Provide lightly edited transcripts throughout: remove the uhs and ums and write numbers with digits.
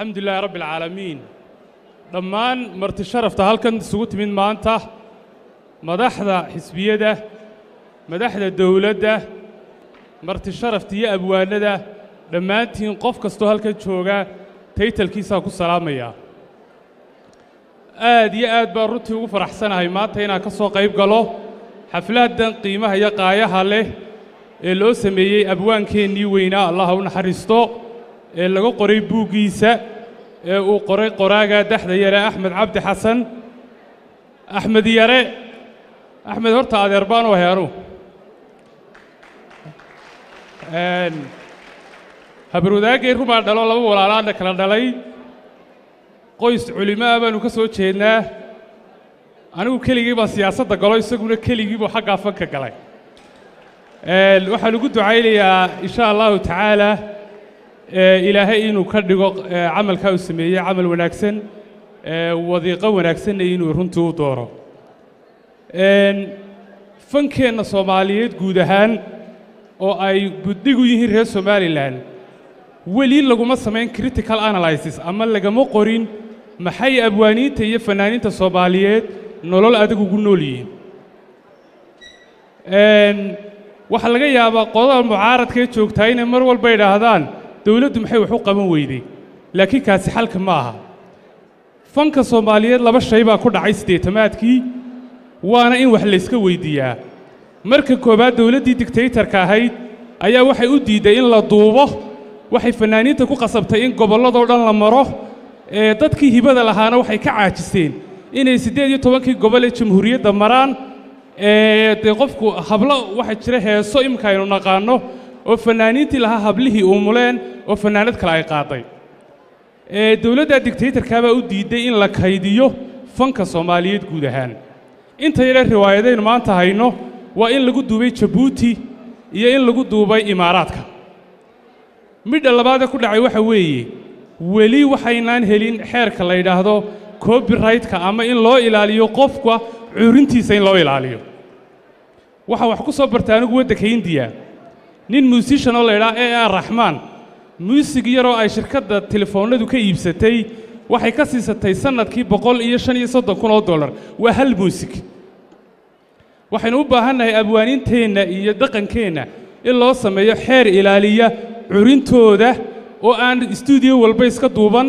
الحمد لله رب العالمين dhammaan marti sharafta halkan isugu timid maanta madaxda xisbiyada madaxda dawladda marti sharafta iyo abwaanada dhammaantiin qof kasto halkan jooga taytalkiisa ku salaamaya aad iyo aad baan runtii ugu faraxsanahay maanta inaan ka soo qayb galo xafladan qiimaha iyo qaayaha leh ee loo sameeyay abwaankeenii weynaa Allah u naxariisto ee lagu qoray buugiisa ee uu qoray qoraaga daxda yare Axmed Cabdi Xasan Axmed yare Axmed horta adeer baan u heero habrudaagay ruma dhalo laba walaalaana kala dhalay qoys culimaa baanu ka soo jeednaa anigu keligii baa siyaasadda galo isaguna keligii buu xagga fanka galay waxaan ugu ducaynayaa insha Allah tacaala ilaahay inuu ka dhigo camalka uu sameeyay camal wanaagsan wadiiqo wanaagsan inuu runtii u dooro fankeena Soomaaliyeed guud ahaan oo ay buddigu yihiin reer Somaliland wali laguma sameyn critical analysis ama lagama qorin maxay abwaaniinta iyo fanaaniinta Soomaaliyeed nolol adag ugu nool yihiin waxa laga yaabaa qodobada mucaaradka ee joogtaa inay mar walba yiraahdaan dawladdu maxay wax u qaban weyday laakiin kaasi xalka ma aha fanka Soomaaliyeed laba shay baa ku dhacay 80-aadkii waana in wax la iska weydiiyaa marka koobaad dawladdii dictatorka ahayd ayaa waxay u diiday in la duubo waxay fanaaniinta ku qasabtay in gobolladoo dhan la maro dadkii hibada lahaana waxay ka caajiseen inay 18 gobol ee jamhuuriyadda maraan qofku hablo waxa jira heeso imka aynu naqaano oo fanaaniintii lahaa hablihii umuleen oo fanaanad kale ay qaaday dawladda dictatorka baa u diiday in la kaydiyo fanka Soomaaliyeed guud ahaan inta yar riwaayadeen maanta hayno waa in lagu duubay Djibouti iyo in lagu duubay Imaaraadka midda labaad ku dhacay waxa weeye wali waxaynaan helin xeerka la yiraahdo copyright-ka ama in loo ilaaliyo qofka curintiisa in loo ilaaliyo waxa wax ku soo bartay anigu waddanka India nin musician oo la yiraahdo A.R. Rahman music yaro ay shirkadda telefoonadu ka iibsatay waxay ka siisatay sanadkii $135,000 waa hal music waxaynu u baahanahay abwaaniinteena iyo dhaqankeena in loo sameeyo xeer ilaaliya curintooda oo aan studio walba iska duuban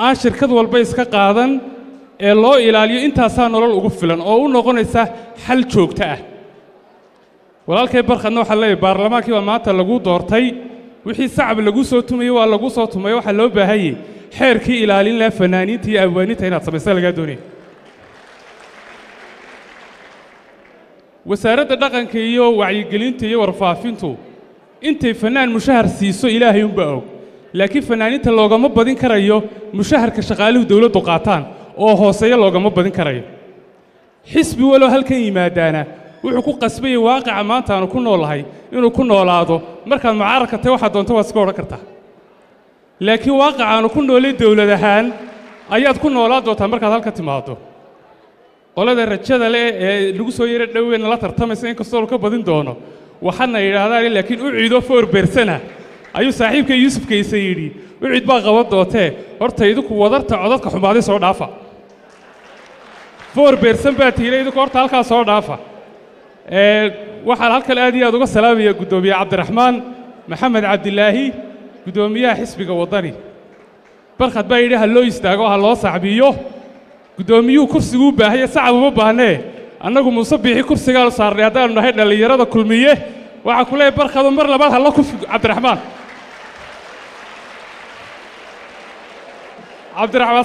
aan shirkad walba iska qaadan ee loo ilaaliyo intaas nolol ugu filan oo u noqonaysa xal joogto ah walaalkay barqadna waxa leeyahay baarlamaankii waa maanta lagu doortay wixii sacab lagu soo tumay waa lagu soo tumay waxa loo baahayay xeerkii ilaalin la fanaaniinta iyo abwaaniinta inaad samayso laga doonay wasaaradda dhaqanka iyo wacyigelinta iyo warfaafintu intay fanaan mushahar siiso ilaahay u baa og laakiin fanaaniinta loogama badin karayo mushaharka shaqaaluhu dawladdu qaataan oo hooseeya loogama badin karayo xisbi walo halkan yimaadaana wuxuu ku qasbay waaqica maanta aanu ku noolahay inuu ku noolaado markaad mucaaradka tahay waxa doonto waa iska oran kartaa laakiin waaqica aanu ku noolay dawlad ahaan ayaad ku noolaa doontaa markaad halka timaado qolada rajada leh ee lagu soo yeeray dhaweena la tartamaysa in kastoo ka badin doono waxaana yiraahdaan laakiin u ciido 4% ayuu saaxiibka Yuusuf Kaysa yiri u ciid baa qabad dootee horta idinku wadarta codadka xumaaday soo dhaafa 4% baa tiiray idinku horta halka soo dhaafa waxaan halkan aad iyo aad uga salaamaya gudoomiye Cabdiraxmaan Maxamed Cabdilaahi gudoomiyaha xisbiga wadani barqad baa yiri hal loo istaago hal loo sacbiyo gudoomiyuhu kursigu u baahay sacab uma baahnee annagu muusabixi kursiga la saarnay hadaan nahay dhalinyarada kulmiye waxa ku leeyahay barqado mar labaad hal ku Cabdiraxmaan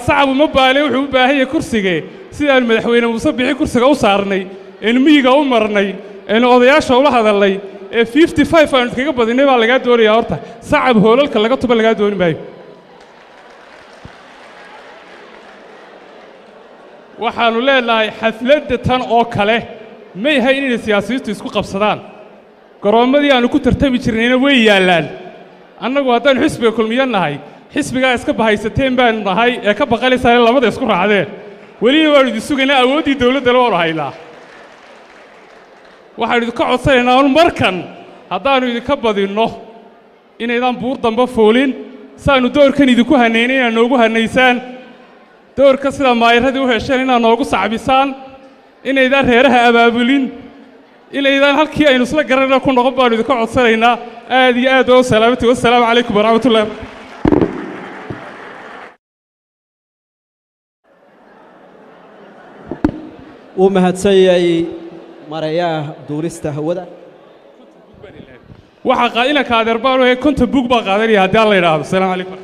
sacab uma baahnee wuxuu u baahay kursiga sidaan madaxweyne muusabixi kursiga u saarnay in miyiga u marnay in odayaasha ula hadalay 55 aan kaga badinay baa laga doonayaa horta sacab hoolalka laga tuba laga dooni maayo waxaanu leenahay xafladda tan oo kale ma yahay in siyaasiyiintu isku qabsadaan garoomadii aanu ku tartami jirnayna way yaalaan annagu haddaan xisbiga kulmiyanahay xisbiga iska bahaysateen baan nahay ee ka baqalaysaa labada isku raacdeen wali waanu idin sugaynaa awoodii dawladda loo haynaa waxaanu idinka codsanaynaa markan haddaanu idinka badinno inaydaan buur dambe foolin saanu doorkan idinku hanaynay inaad noogu hanaysaan doorka sida maayiradii u hesheen inaad noogu sacbisaan inaydaan reeraha abaabulin inaydaan halkii aynu isla garanayna ku noqon baanu idinka codsanaynaa aad iyo aad oo salaamati wassalaamu calaykum waraxmatullahi ومهدسي مرياه دوريستا هودا waxa qaadina ka adeer baan oo konta bug ba qaadanaya hadii alla yiraahdo salaam calaykum